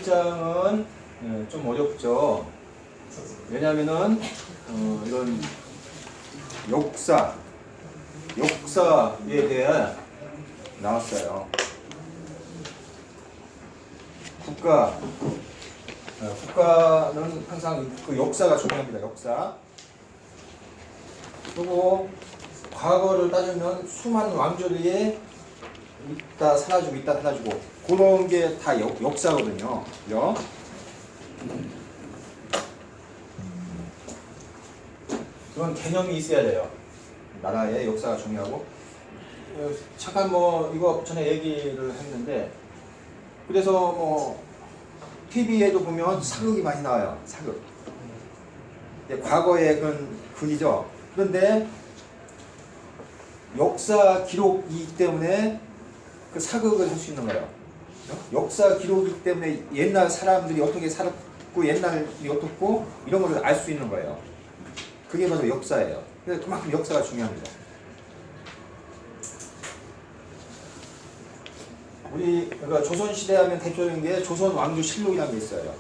입장은 좀 어렵죠. 왜냐하면은 이런 역사에 대해 나왔어요. 국가는 항상 그 역사가 중요합니다. 역사. 그리고 과거를 따지면 수많은 왕조들이 있다 사라지고 있다 사라지고 그런 게 다 역사거든요. 그죠? 그런 개념이 있어야 돼요. 나라의 역사가 중요하고. 잠깐 이거 전에 얘기를 했는데, 그래서 TV에도 보면 사극이 많이 나와요. 사극. 과거의 글이죠. 그런데 역사 기록이기 때문에 그 사극을 할 수 있는 거예요. 역사 기록이기 때문에 옛날 사람들이 어떻게 살았고 옛날이 어떻고 이런 걸 알 수 있는 거예요. 그게 바로 역사예요. 그래서 그만큼 역사가 중요합니다. 그러니까 조선시대 하면 대표적인 게 조선 왕조 실록이라는 게 있어요.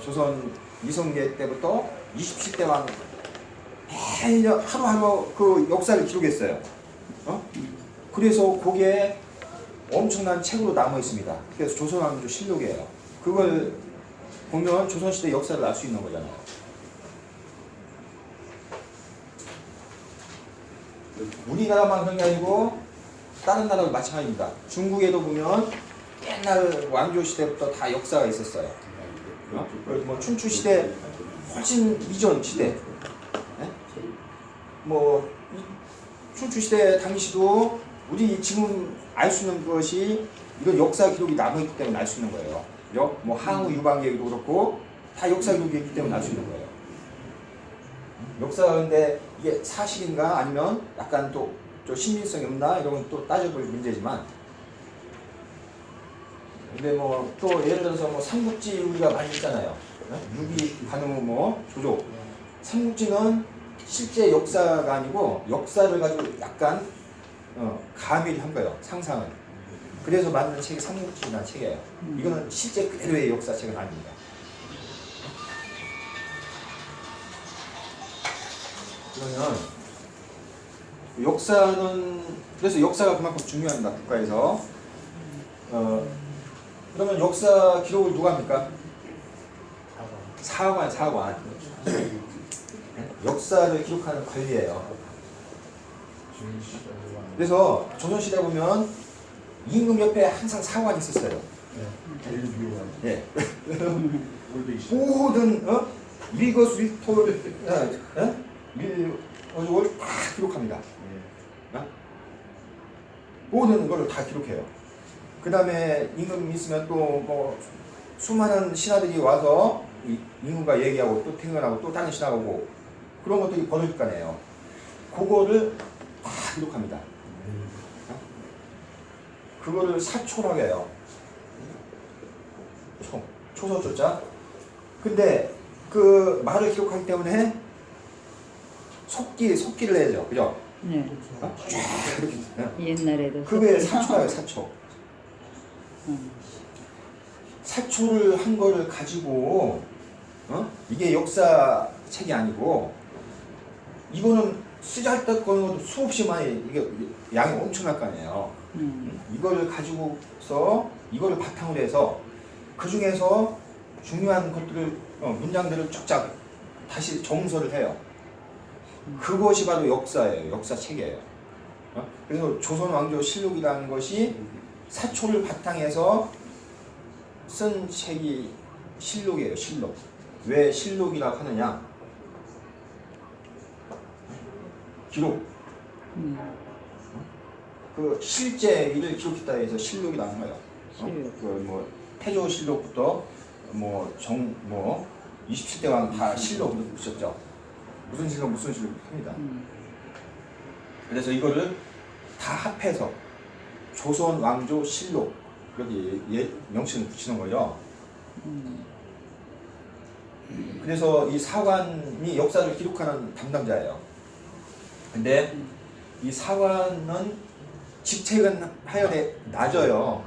조선 이성계 때부터 27대 왕 매년 하루하루 그 역사를 기록했어요. 그래서 그게 엄청난 책으로 남아 있습니다. 그래서 조선 왕조 실록이에요. 그걸 보면 조선시대 역사를 알 수 있는 거잖아요. 우리나라만 그런 게 아니고 다른 나라도 마찬가지입니다. 중국에도 보면 옛날 왕조 시대부터 다 역사가 있었어요. 춘추 시대 훨씬 이전 시대. 춘추 시대 당시도 우리 지금 알 수 있는 것이 이건 역사 기록이 남아있기 때문에 알 수 있는 거예요. 그죠? 항우 유방 얘기도 그렇고 다 역사 기록이 있기 때문에 알 수 있는 거예요. 역사가 근데 이게 사실인가 아니면 약간 또 신빙성이 없나 이런 건 또 따져볼 문제지만, 근데 또 예를 들어서 삼국지 우리가 많이 있잖아요. 유비, 관우, 조조. 삼국지는 실제 역사가 아니고 역사를 가지고 약간 가미를 한 거예요. 상상을. 그래서 만든 책이 삼국지라는 책이에요. 이거는 실제 그대로의 역사책은 아닙니다. 그러면 그래서 역사가 그만큼 중요합니다. 국가에서. 그러면 역사 기록을 누가 합니까? 사관. 역사를 기록하는 관리예요. 그래서 조선시대 보면 임금 옆에 항상 사관이 있었어요. 네. 모든 일거수일투를 다 기록합니다. 모든 걸 다 기록해요. 그 다음에 임금 있으면 또 수많은 신하들이 와서 임금과 얘기하고 또 퇴근하고 또 다른 신하가 오고 그런 것들이 벌어질 거 아니에요. 그거를 다 기록합니다. 그거를 사초라고 해요. 초서조자. 근데 그 말을 기록하기 때문에 속기를 해야죠. 그죠? 네. 쫙 이렇게. 옛날에도. 그게 사초라고요. 사초. 사초를 한 거를 가지고 이게 역사책이 아니고 이거는 쓰잘데없는 것도 수없이 많이 이게 양이 엄청날 거 아니에요. 이거를 가지고서 이거를 바탕으로 해서 그 중에서 중요한 것들을 문장들을 쫙쫙 다시 정서를 해요. 그것이 바로 역사예요. 역사책이에요. 그래서 조선 왕조 실록이라는 것이 사초를 바탕해서 쓴 책이 실록이에요. 실록. 왜 실록이라고 하느냐? 기록. 그 실제 일을 기록했다 해서 실록이라는 거예요. 태조실록부터 27대 왕 다 실록 보셨죠? 무슨 실록 합니다. 그래서 이거를 다 합해서 조선 왕조 실록 여기 명칭을 붙이는 거죠. 그래서 이 사관이 역사를 기록하는 담당자예요. 근데 이 사관은 직책은 하여에 낮아요.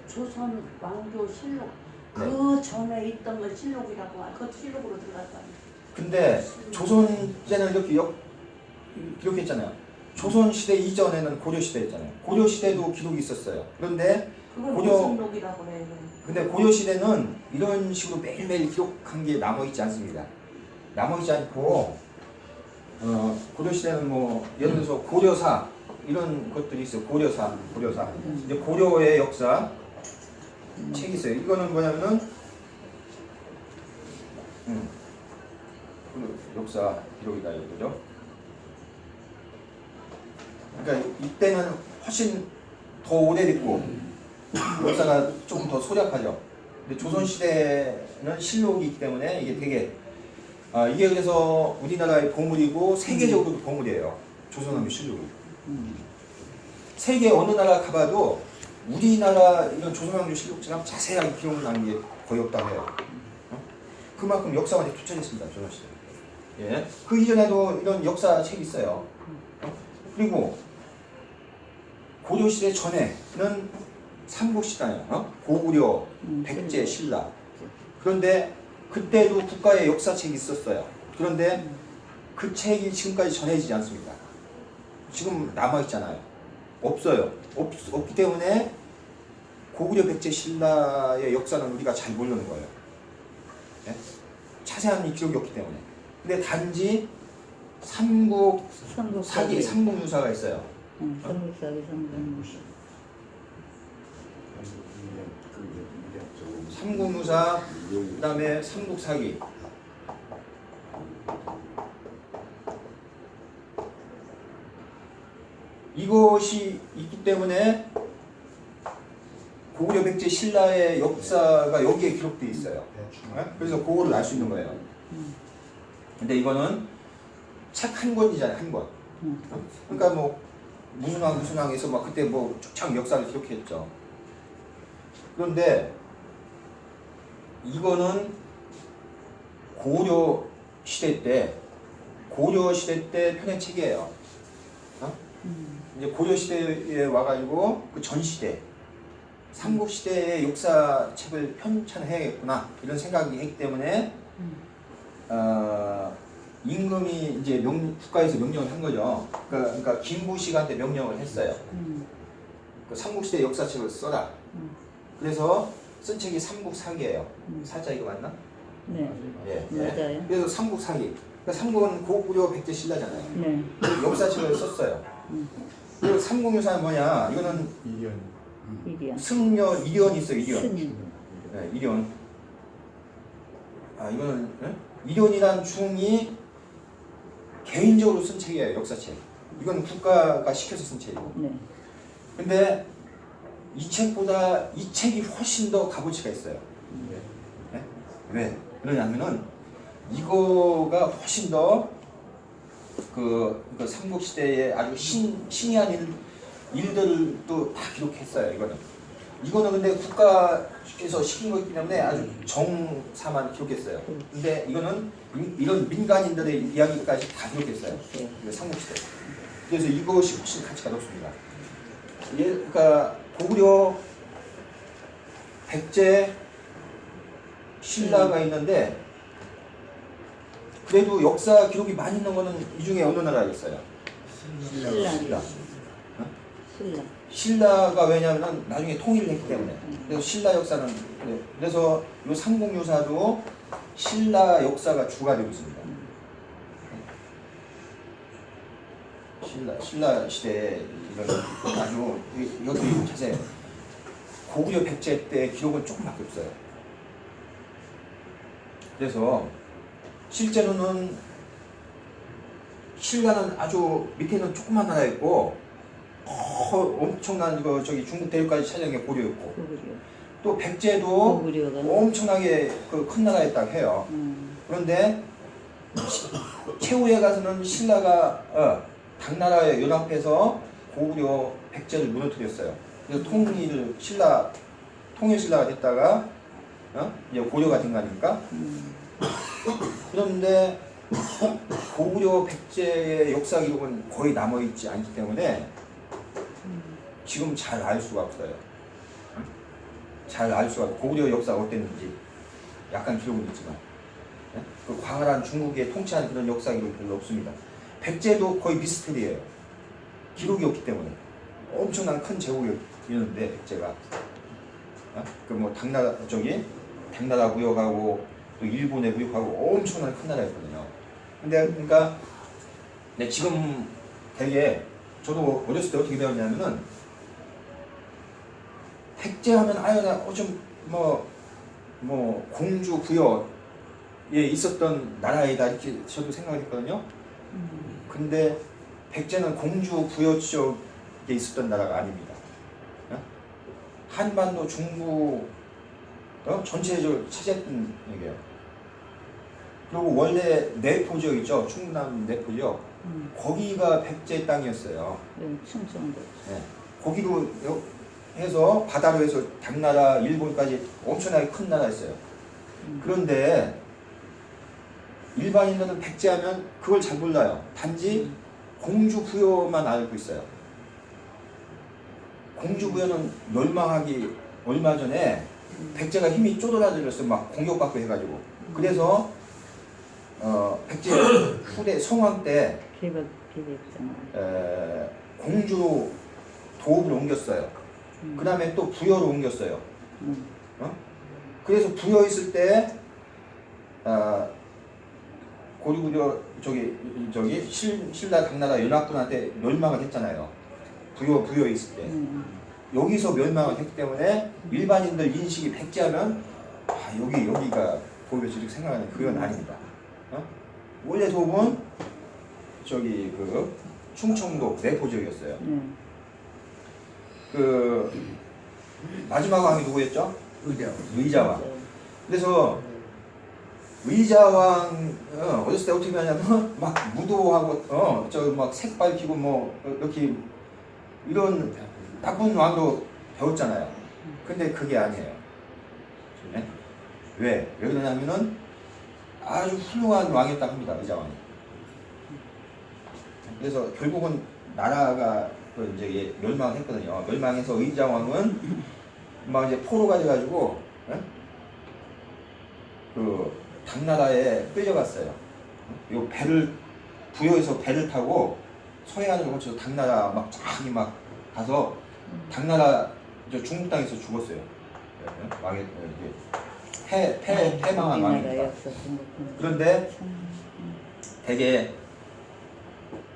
조선 왕조 실록 그 전에 있던 걸 실록이라고 그것도 실록으로 들어갔다. 근데 조선 때는 이렇게 했잖아요. 조선 시대 이전에는 고려 시대였잖아요. 고려 시대도 기록이 있었어요. 그런데 그걸 고려- 조선록이라고 해요. 근데 고려 시대는 이런 식으로 매일매일 기록한 게 남아있지 않습니다. 남아있지 않고 고려 시대는 뭐 예를 들어서 고려사 이런 것들이 있어요. 고려사. 이제 고려의 역사 책이 있어요. 이거는 뭐냐면은 역사 기록이다 이거죠. 그러니까 이때는 훨씬 더 오래됐고 역사가 조금 더 소략하죠. 근데 조선 시대는 실록이 있기 때문에 이게 되게 이게 그래서 우리나라의 보물이고 세계적으로도 보물이에요. 조선왕조 실록이. 세계 어느 나라 가봐도 우리나라 이런 조선왕조 실록처럼 자세하게 기록을 하는 게 거의 없다고 해요. 그만큼 역사가 되게 투철했습니다. 조선 시대. 예. 그 이전에도 이런 역사책이 있어요. 그리고 고려 시대 전에는 삼국시대예요. 고구려, 백제, 신라. 그런데 그때도 국가의 역사책이 있었어요. 그런데 그 책이 지금까지 전해지지 않습니다. 지금 남아있잖아요. 없어요. 없기 때문에 고구려, 백제, 신라의 역사는 우리가 잘 모르는 거예요. 네? 자세한 기록이 없기 때문에. 근데 단지 삼국사기, 삼국유사가 있어요. 삼국사기, 삼국유사. 삼국유사, 그 다음에 삼국사기. 이것이 있기 때문에 고구려, 백제, 신라의 역사가 여기에 기록되어 있어요. 그래서 그거를 알 수 있는 거예요. 근데 이거는 책 한 권이잖아요, 한 권. 그러니까 뭐 무슨 왕에서 막 그때 뭐 쭉 역사를 기록했죠. 그런데 이거는 고려 시대 때 펴낸 책이에요. 이제 고려 시대에 와가지고 그 전 시대, 삼국 시대의 역사책을 편찬해야겠구나 이런 생각이 했기 때문에 임금이 이제 국가에서 명령을 한 거죠. 그러니까 김부식한테 명령을 했어요. 그 삼국 시대 역사책을 써라. 그래서 쓴 책이 삼국사기예요. 사자 이거 맞나? 네. 예. 맞아요. 그래서 삼국사기. 그러니까 삼국은 고구려, 백제, 신라잖아요. 네. 역사책을 썼어요. 그리고 삼국유사는 뭐냐? 이거는 이리야. 승려 이련이 있어요. 이련. 스님. 네, 이련. 이거는 이련이란 중이 개인적으로 쓴 책이에요. 역사책. 이건 국가가 시켜서 쓴 책이고. 네. 근데 이 책보다 이 책이 훨씬 더 값어치가 있어요. 네? 왜? 그러냐면은 이거가 훨씬 더 그 삼국시대의 아주 신이한 일들도 다 기록했어요. 이거는 근데 국가에서 시킨 거기 때문에 아주 정사만 기록했어요. 근데 이거는 이런 민간인들의 이야기까지 다 기록했어요. 삼국시대. 그래서 이것이 훨씬 가치가 높습니다. 그러니까 고구려, 백제, 신라가 있는데 그래도 역사 기록이 많이 있는 거는 이 중에 어느 나라에 있어요? 신라. 신라가 왜냐하면 나중에 통일을 했기 때문에. 그래서 신라 역사는 그래서 이 삼국유사도 신라 역사가 주가 되고 있습니다. 신라 시대 이런 아주 여기 자세히 고구려, 백제 때 기록은 조금밖에 없어요. 그래서 실제로는 신라는 아주 밑에는 조그만 나라였고 엄청난 중국 대륙까지 차지한 게 고려였고 또 백제도 고구려가. 엄청나게 큰 나라였다고 해요. 그런데 최후에 가서는 신라가 당나라에 연합해서 고구려, 백제를 무너뜨렸어요. 그래서 통일 신라가 됐다가 이제 고려가 된 거 아닙니까? 그런데 고구려, 백제의 역사 기록은 거의 남아있지 않기 때문에 지금 잘 알 수가 없어요. 잘 알 수가 고구려 역사가 어땠는지 약간 기록은 있지만 예? 그 광활한 중국에 통치한 그런 역사 기록이 별로 없습니다. 백제도 거의 미스터리예요. 기록이 없기 때문에 엄청난 큰 제국이었는데 백제가 그 뭐 당나라 저기 당나라 무역하고 또 일본에 무역하고 엄청난 큰 나라였거든요. 근데 그러니까 네, 지금 되게 저도 어렸을 때 어떻게 배웠냐면은 백제하면 아유 좀뭐 공주 부여에 있었던 나라이다 이렇게 저도 생각을 했거든요. 근데 백제는 공주 부여 지역에 있었던 나라가 아닙니다. 한반도 중부 전체적으로 차지했던 얘기예요. 그리고 원래 내포 지역 있죠, 충남 내포 지역. 거기가 백제 땅이었어요. 네, 충청도. 네. 거기로 해서 바다로 해서 당나라, 일본까지 엄청나게 큰 나라였어요. 그런데 일반인들은 백제하면 그걸 잘 몰라요. 단지 공주 부여만 알고 있어요. 공주 부여는 멸망하기 얼마 전에 백제가 힘이 쪼들어들었어요. 막 공격받고 해가지고. 그래서 백제 후대 성왕 때 공주로 도읍을 옮겼어요. 그 다음에 또 부여로 옮겼어요. 그래서 부여 있을 때 고리구려 저기 신라 당나라 연합군한테 멸망을 했잖아요. 부여 있을 때 여기서 멸망을 했기 때문에 일반인들 인식이 백제하면 여기가 도읍이지 이렇게 생각하는 그건 아닙니다. 원래 도읍은 저기 그 충청도 내포 지역이었어요. 그 마지막 왕이 누구였죠? 의자왕. 그래서 의자왕 어렸을 때 어떻게 하냐면 막 무도하고 저 막 색 밝히고 뭐 이렇게 이런 나쁜 왕도 배웠잖아요. 근데 그게 아니에요. 네? 왜 그러냐면은 아주 훌륭한 왕이었다고 합니다. 의자왕이. 그래서 결국은 나라가 이제 멸망했거든요. 멸망해서 의자왕은 막 이제 포로가 돼가지고 그 당나라에 끌려갔어요. 요 배를 부여에서 배를 타고 서해안을 거쳐서 당나라 막 쫙이 막 가서 당나라 저 중국 땅에서 죽었어요. 왕이 패망한 왕입니다. 그런데 되게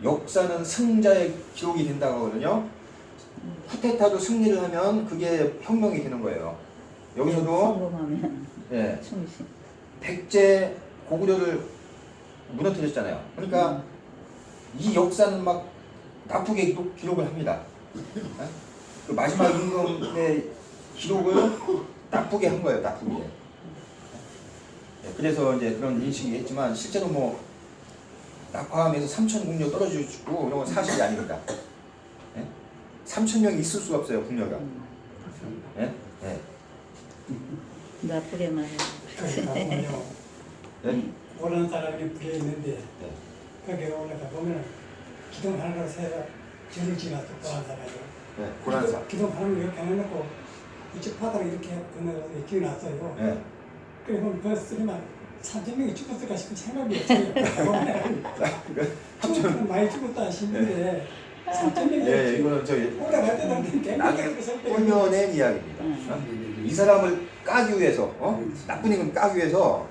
역사는 승자의 기록이 된다고 하거든요. 쿠데타도 승리를 하면 그게 혁명이 되는 거예요. 여기서도 예, 백제 고구려를 무너뜨렸잖아요. 그러니까 이 역사는 막 나쁘게 기록을 합니다. 그 마지막 임금의 기록을 나쁘게 한 거예요. 나쁘게. 그래서 이제 그런 인식이 했지만 실제로 뭐 낙화함에서 3천 국녀 떨어지고 죽고 이런 건 사실이 아닙니다. 3,000명이 있을 수가 없어요, 국녀가. 나쁘게 말해. 오는 사람이 부여 있는데 거기에 올라가 보면 기둥하나로 세가 절을 지나서 고란사가지고 고란사. 기둥하나를 이렇게 해놓고 이쪽 바닥에 이렇게 건너서 지어놨어요. 그리고 그 쓰리만 3,000명이 죽었을까 싶은 생각이 없어요. 죽었으면 많이 죽었다 싶는데 3,000명이 예, 이거는 저기 올라갈 때는 나중에 꼴려낸 이야기입니다. 이 사람을 까기 위해서, 나쁜 임금 까기 위해서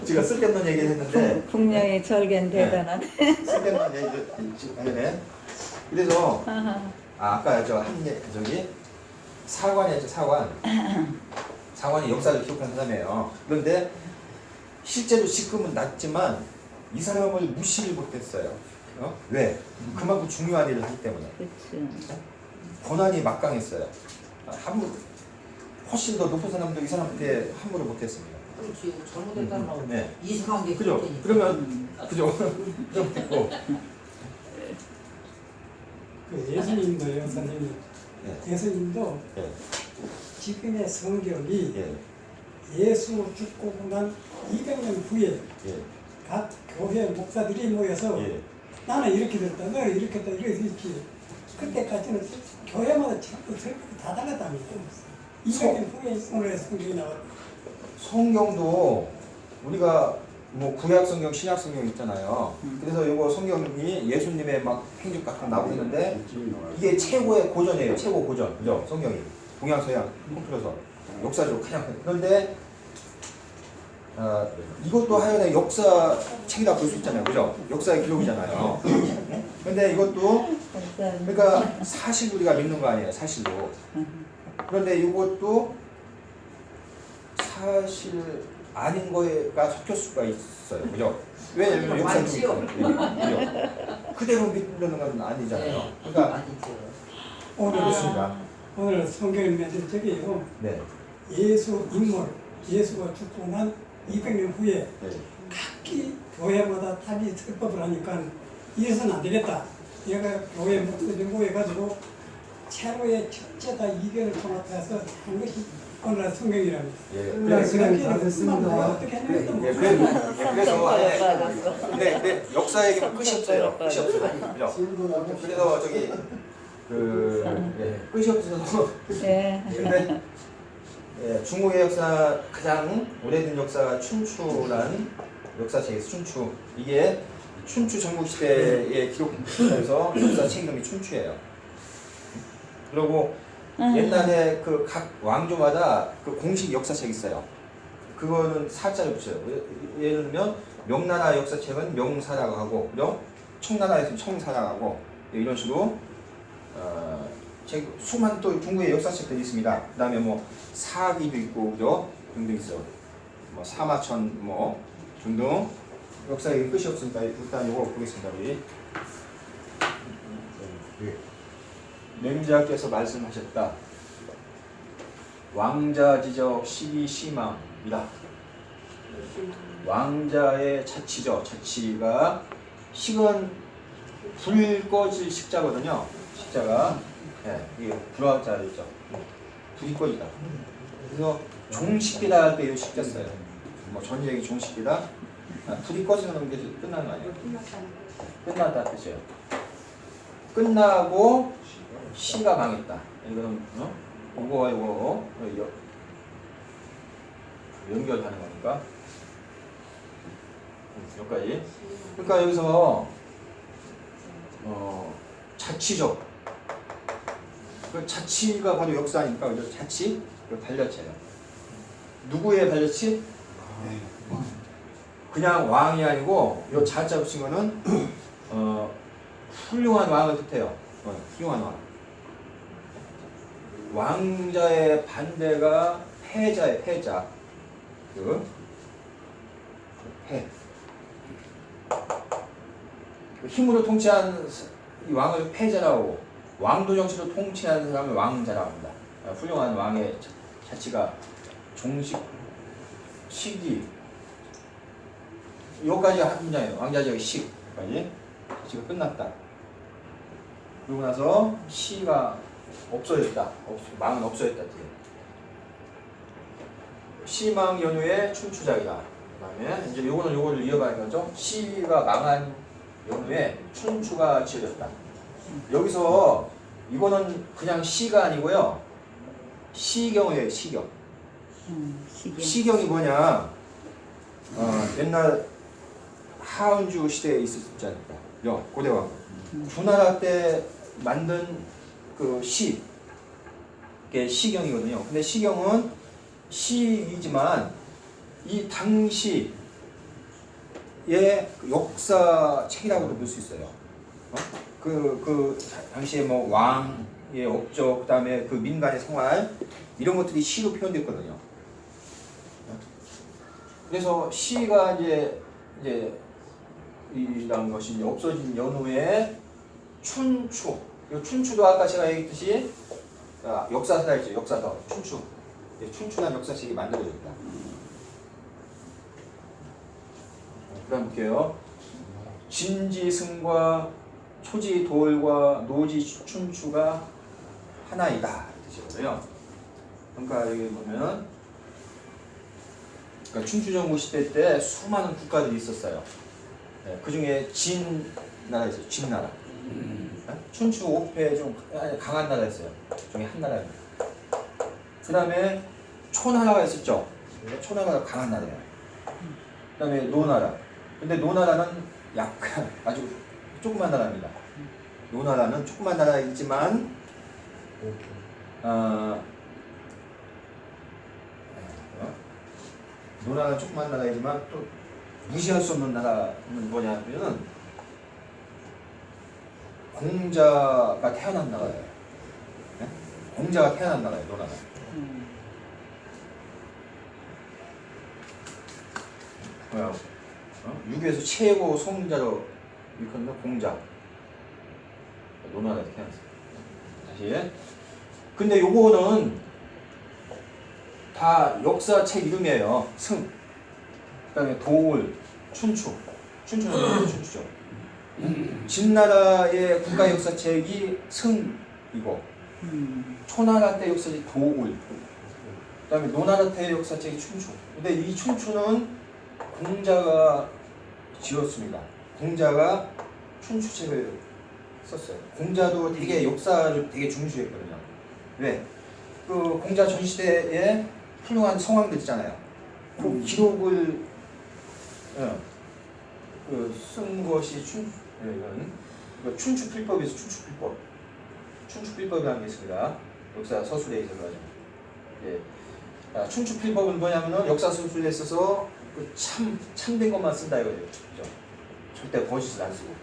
제가 쓸데없는 얘기를 했는데 풍량의 절개는 대단하네. 쓸데없는 얘기를 그래서 아까 저기 사관이었죠. 사관이 역사를 기록한 사람이에요. 그런데 실제로 직급은 낮지만 이 사람을 무시를 못했어요. 왜? 그만큼 중요한 일을 하기 때문에. 그렇죠. 권한이 막강했어요. 훨씬 더 높은 사람도 이 사람한테 함부로 못했습니다. 그렇지. 잘못했다는 네. 이상한 게 그죠? 그렇다니까. 그러면 그죠? 좀 됐고. 그 예수님도요, 선생님. 예수님도 지금의 성경이 예수 죽고 난 200년 후에 각 교회 목사들이 모여서 나는 이렇게 됐다, 너는 이렇게 했다, 이렇게 그때까지는 교회마다 전부 설교가 다 달랐답니다. 200년 후에 오늘 성경이 나왔다. 성경도 우리가 뭐 구약 성경, 신약 성경 있잖아요. 그래서 이거 성경이 예수님의 막 행적 같은 거 나오고 있는데 이게 최고의 고전이에요. 최고 고전, 그죠? 성경이 동양 서양 통틀어서 역사적으로 가장 큰. 그런데 이것도 하여간 역사 책이다 볼 수 있잖아요, 그죠? 역사의 기록이잖아요. 근데 이것도 그러니까 사실 우리가 믿는 거 아니에요, 사실로. 그런데 이것도 사실 아닌 거가 섞였을 수가 있어요, 그죠? 왜냐면 역사 기록이죠. 그대로 믿는 건 아니잖아요. 그러니까 오늘 성경에 맺은 적이요. 네. 예수 인물, 예수가 죽고 난 200년 후에 네. 각기 교회마다 답이 설법을 하니까 이래서는 안 되겠다. 얘가 교회 목사님 모여가지고 최고의 첫째다 이견을 통합해서 한 것이 오늘날 성경이랍니다. 예. 그냥 그래서 다 됐습니다. 어떻게 했는지도 예, 모르겠어요. 그래서 근데 역사 얘기는 끝이 없어요. 끝이 없어요. 그죠? 그래서 저기 끝이 없어서 예. 근데 중국의 역사 가장 오래된 역사가 춘추라는 역사책에서 춘추 이게 춘추 전국시대의 기록에서 역사책 이름이 춘추예요. 그리고 옛날에 그 각 왕조마다 그 공식 역사책이 있어요. 그거는 사자를 붙여요. 예를 들면 명나라 역사책은 명사라고 하고, 그죠? 청나라에서는 청사라고 하고 이런 식으로 수많은 또 중국의 역사책들이 있습니다. 그 다음에 뭐 사기도 있고, 그죠? 등등 있어요. 뭐 사마천 뭐 등등 역사의 끝이 없으니까 일단 이거 보겠습니다. 우리 맹자께서 말씀하셨다. 왕자지적 시기시망이다. 왕자의 자치죠. 자치가 식은 불 꺼질 식자거든요. 식자가 이게 불화자 있죠. 불이 꺼지다. 그래서 종식기다 할 때 이 식자 써요. 뭐 전쟁이 종식기다. 불이 꺼지는 게 끝나는 거 아니에요? 끝났다 뜻이에요. 끝나고 시가 망했다. 이거는 이거와 이거 연결하는 거니까 여기까지. 그러니까 여기서 자치죠. 그 자치가 바로 역사니까 그죠? 자치, 그 반려체예요. 누구의 반려치? 그냥 왕이 아니고 요 자자 붙인 거는 훌륭한 왕을 뜻해요. 훌륭한 왕. 왕자의 반대가 패자의 패자. 그 패. 힘으로 통치한 이 왕을 패자라고, 왕도 정치로 통치하는 사람을 왕자라고 합니다. 훌륭한 왕의 자치가 종식, 시기. 여기까지 한 문장이에요. 왕자적의 시까지. 자치가 끝났다. 그러고 나서 시가 없어졌다. 망은 없어졌다. 시망 연후의 춘추작이다. 그다음에 이제 요거를 이어가는 거죠. 시가 망한 연후에 춘추가 지어졌다. 여기서 이거는 그냥 시가 아니고요. 시경이에요. 시경. 시경이 뭐냐? 옛날 하은주 시대에 있었지 않을까? 고대왕. 주나라 때 만든 그 시, 이게 시경이거든요. 근데 시경은 시이지만 이 당시의 역사책이라고도 볼 수 있어요. 그 당시에 뭐 왕의 업적, 그다음에 그 민간의 생활 이런 것들이 시로 표현됐거든요. 그래서 시가 이제 이런 것이 이제 없어진 연후에 춘추. 이 춘추도 아까 제가 얘기했듯이 역사서다 있죠. 역사서 춘추. 춘추란 역사책이 만들어졌다. 그다음 볼게요. 진지승과 초지도을과 노지춘추가 하나이다 뜻이거든요. 그러니까 여기 보면 춘추전국 시대 때 수많은 국가들이 있었어요. 그 중에 진 나라 있어요. 진나라. 춘추 5패 중 강한 나라였어요. 중에 한 나라입니다. 그 다음에 초나라가 있었죠. 초나라가 강한 나라예요. 그 다음에 노나라. 근데 노나라는 약간 아주 조그만 나라입니다. 노나라는 조그만 나라이지만 노나라는 조그만 나라이지만 또 무시할 수 없는 나라는 뭐냐면은 공자가 태어난 나라예요. 네? 공자가 태어난 나라예요, 노나라. 뭐야? 유교에서 최고 성자로 일컫는 공자. 노나라에서 태어났어요. 다시. 근데 요거는 다 역사책 이름이에요. 승. 그 다음에 도울, 춘추. 춘추는 춘추죠. 진나라의 국가 역사책이 승이고, 초나라 때 역사책이 도울, 그 다음에 노나라 때 역사책이 춘추. 근데 이 춘추는 공자가 지었습니다. 공자가 춘추책을 썼어요. 공자도 되게 역사를 되게 중시했거든요. 왜? 그 공자 전시대에 훌륭한 성왕들 있잖아요. 그 기록을 쓴 것이 춘추필법에서 춘추필법. 춘추필법이라는 게 있습니다. 역사 서술에 있어서. 예. 춘추필법은 뭐냐면은 역사 서술에 있어서 그 참된 것만 쓴다 이거죠. 그죠? 절대 거짓을 안 쓰고.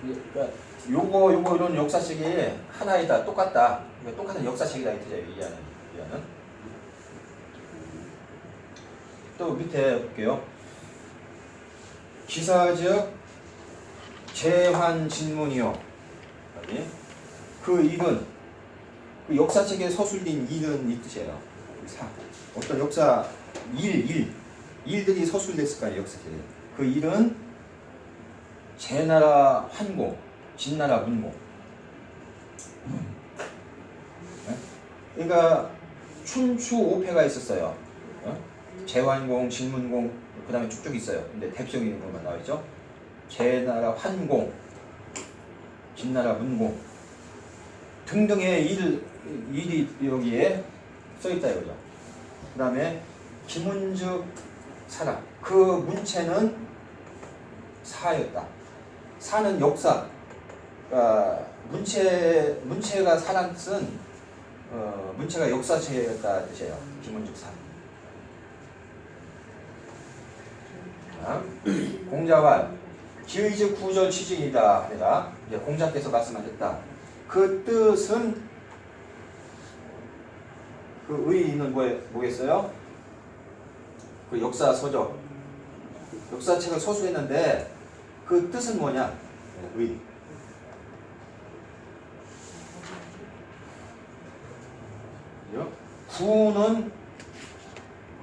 그러니까 요거 이런 역사책이 하나이다, 똑같다. 그러니까 똑같은 역사책이다 이거죠. 이해하는. 또 밑에 볼게요. 기사적 재환진문이요. 그 일은 그 역사책에 서술된 일은 이 뜻이에요. 어떤 역사 일들이 서술됐을 거예요. 역사책에. 그 일은 제나라 환공, 진나라 문공. 그러니까 춘추 5패가 있었어요. 제환공, 진문공, 그 다음에 쭉쭉 있어요. 근데 대표적인 것만 나와 있죠. 제나라 환공, 진나라 문공 등등의 일이 여기에 써있다 이거죠. 그 다음에 김은즉 사람, 그 문체는 사였다. 사는 역사, 문체가 사람 쓴 문체가 역사책이었다 뜻이에요. 김은즉 사. 공자왈 기의적 구절 취직이다. 내가 이제 공자께서 말씀하셨다. 그 뜻은 그 의의는 뭐겠어요? 그 역사 서적, 역사책을 서술했는데 그 뜻은 뭐냐? 의. 구는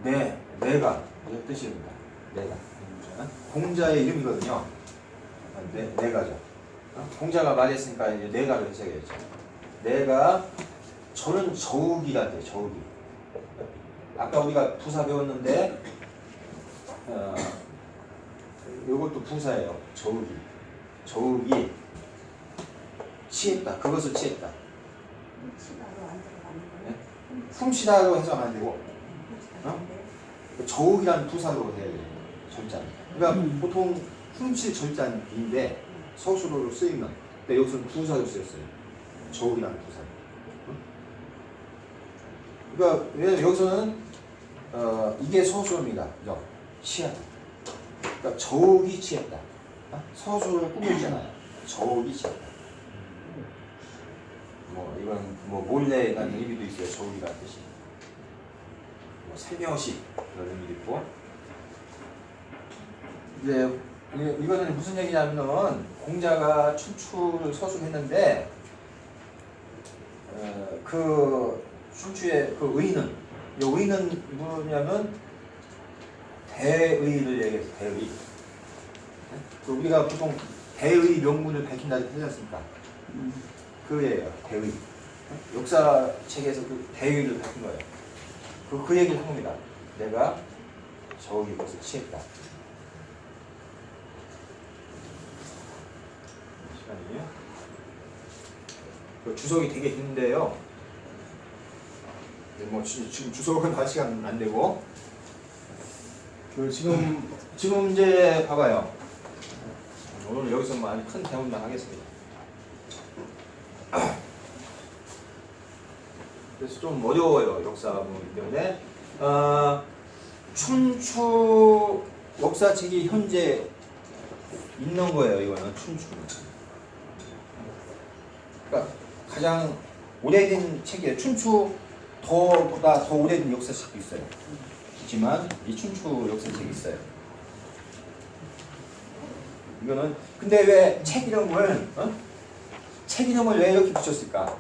내가 이런 뜻입니다. 내가. 공자의 이름이거든요. 내가죠. 공자가 말했으니까 이제 내가를 해석해야죠. 내가 저는 저욱이란데 저욱이. 아까 우리가 부사 배웠는데 이것도 부사예요. 저욱이. 저욱이 취했다. 그것을 취했다. 훔치다로 해서는 안 되고 저욱이라는 부사로 해야 돼요. 절자. 그러니까 보통 훔칠 절자인데 서술어로 쓰이면 근데 여기서는 부사로 쓰였어요. 저욱이라는 부사. 그러니까 왜냐면 여기서는 이게 서술어입니다. 그죠? 취하다. 그러니까 저욱이 취했다. 서술을 꾸몄잖아요. 저욱이 취했다. 이건 몰래라는 의미도 있어요. 저욱이라는 뜻이. 살며시 그런 의미도 있고. 이제 이거는 무슨 얘기냐면은 공자가 춘추를 서술했는데 그 춘추의 그 의는 이 의는 뭐냐면 대의를 얘기해서 대의. 우리가 보통 대의 명분을 밝힌다 하지 않습니까? 그예요. 대의. 역사책에서 그 대의를 밝힌 거예요. 그 얘기를 한 겁니다. 내가 저기 것을 취했다. 시간이. 그 주석이 되게 긴데요. 뭐 지금 주석은 할 시간 안 되고. 그 지금 이제 봐봐요. 오늘 여기서 많이 큰 대문만 하겠습니다. 그래서 좀 어려워요, 역사 부분 때문에. 춘추 역사책이 현재 있는 거예요, 이거는 춘추는. 그러니까 가장 오래된 책이에요. 춘추 보다 더 오래된 역사책도 있어요. 있지만 이 춘추 역사책이 있어요. 이거는 근데 왜 책 이름을 책 이름을 왜 이렇게 붙였을까?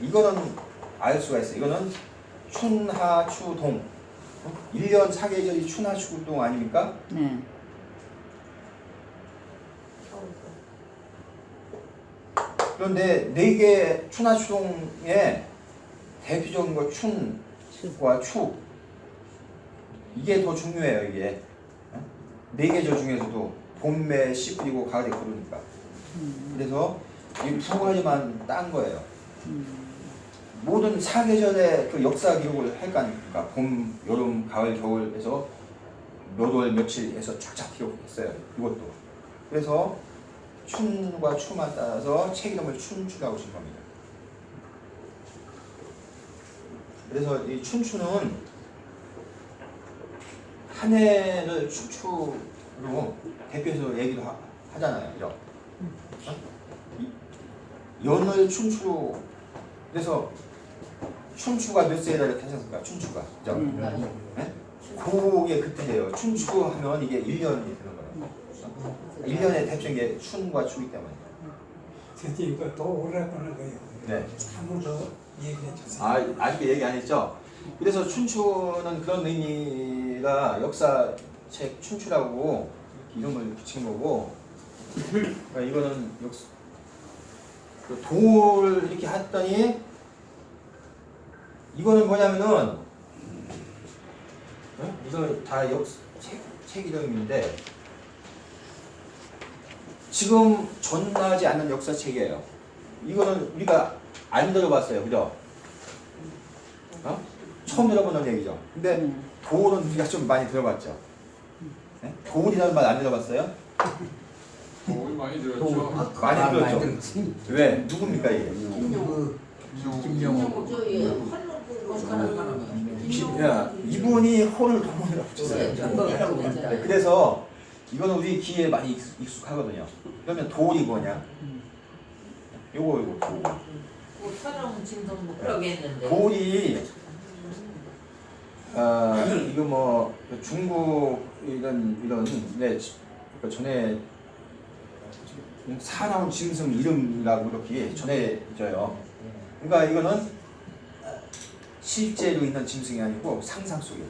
이거는 알 수가 있어요. 이거는 춘하추동 1년 사계절이 춘하추동 아닙니까? 네. 그런데 4개 춘하추동에 대표적인 거 춘과 추 이게 더 중요해요. 이게 4계절 중에서도 봄에 씨 뿌리고 가을에 거르니까. 그래서 이 두 가지만 딴 거예요. 모든 사계절의 그 역사 기록을 할 거 아닙니까? 봄, 여름, 가을, 겨울 해서 몇 월 며칠 해서 쫙쫙 기록했어요. 이것도. 그래서 춘과 추만 따라서 책 이름을 춘추라고 준 겁니다. 그래서 이 춘추는 한 해를 춘추로 대표해서 얘기도 하잖아요. 그죠? 연을 춘추로 그래서 춘추가 몇 세라 이렇게 하셨을까? 춘추가. 그죠? 네? 그게 그때예요. 춘추 하면 이게 1년이 되는 거예요. 1년의 대표적인 게 춘과 추기 때문에. 선생님 이거 더 오래라고 하는 거예요. 네. 한 번 더 얘기해 주세요. 아직 얘기 안 했죠? 그래서 춘추는 그런 의미가 역사책 춘추라고 이름을 붙인 거고, 그러니까 이거는 그 돌 이렇게 했더니 이거는 뭐냐면은 이거 다 책 이름인데 지금 전하지 않는 역사책이에요. 이거는 우리가 안 들어봤어요, 그죠? 처음 들어보는 얘기죠. 근데 돌은 우리가 좀 많이 들어봤죠. 네? 돌이라는 말 안 들어봤어요? 우리 많이 들었죠. 많이 들었죠. 왜? 누굽니까 이게? 김영호. 이분이 호를 동문이라고 붙였어요. 네, 그래서 이거는 우리 귀에 많이 익숙하거든요. 그러면 돌이 뭐냐? 요거 돌. 사람 짐승 못 그러겠는데. 돌이 이거 뭐 중국 이런 네, 그러니까 전에 사나운 짐승 이름이라고 이렇게 전해져요. 그러니까 이거는 실제로 있는 짐승이 아니고 상상 속에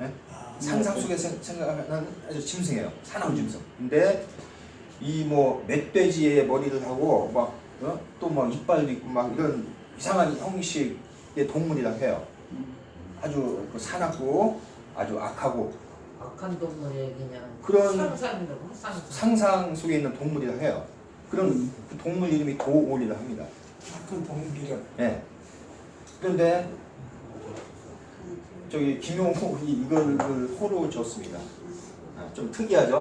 네? 상상 속에 생각하는 아주 짐승이에요. 사나운 짐승. 근데 이 뭐 멧돼지의 머리를 하고 막 또 막 이빨도 있고 막 이런 이상한 형식의 동물이라고 해요. 아주 사납고 아주 악하고 악한 동물의 그냥 그런 상상이라고 상상 속에 있는 동물이라고 해요. 그런 그 동물 이름이 도올이라고 합니다. 큰 동물 이름. 네. 그런데 저기 김용호 이걸 호로 줬습니다. 좀 특이하죠.